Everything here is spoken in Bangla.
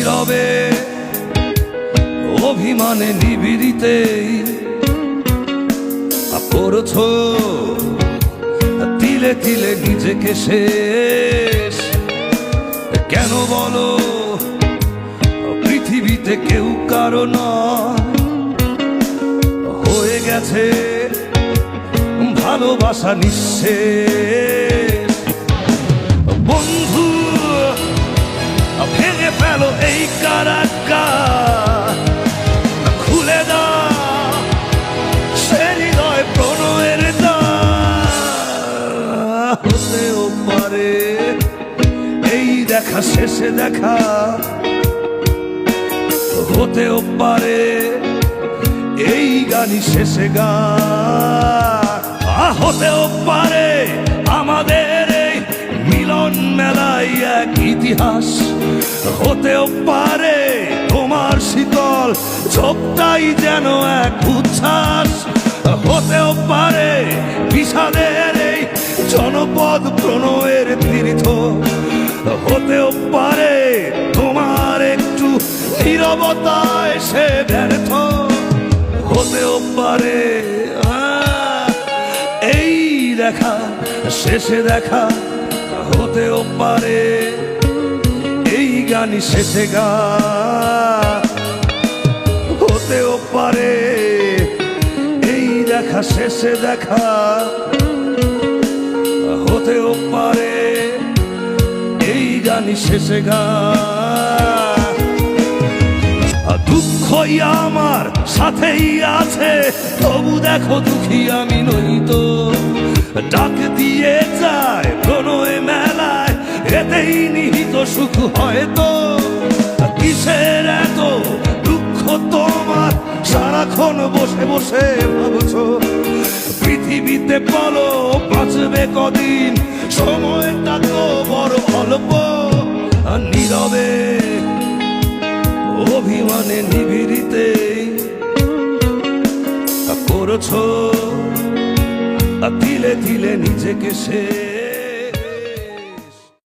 নীরবে অভিমানে নিবিড়িতেই করছ তিলে তিলে নিজেকে শেষ। কেন বলো পৃথিবীতে কেউ কারো নয়, হয়ে গেছে ভালোবাসা নিঃশেষ। বন্ধু ভেঙে ফেলো এই কারাগার, খুলে দাও সে হৃদয় প্রণয়ের দ্বার। হতেও পারে এই দেখা শেষে দেখা, হতেও পারে এই গানই শেষে গান, হতেও পারে আমাদের এই মিলন মেলায় এক ইতিহাস, হতেও পারে তোমার শীতল চোখটাই যেন এক উচ্ছ্বাস, হতেও পারে বিষাদের এই জনপদ প্রণয়ের তীর্থ, হতেও পারে তোমার একটু নীরবতায় সে ব্যর্থ, হতেও পারে এই দেখা শেষে দেখা, হতেও পারে এই গানই শেষে গান, হতেও পারে এই দেখা শেষে দেখা, হতেও পারে এই গানই শেষে গান। দুঃখই আমার সাথেই আছে, তবু দেখো দুঃখী আমি নই তো, ডাক দিয়ে যায় প্রণয় মেলায়, এতেই নিহিত সুখ হয়তো। কিসের এত দুঃখ তোমার সারাক্ষণ বসে বসে ভাবছো, পৃথিবীতে বলো বাঁচবে কদিন, সময়টা তো বড় অল্প। নীরবে অভিমানে নিবিড়িতে করছো তিলে তিলে নিজেকে সে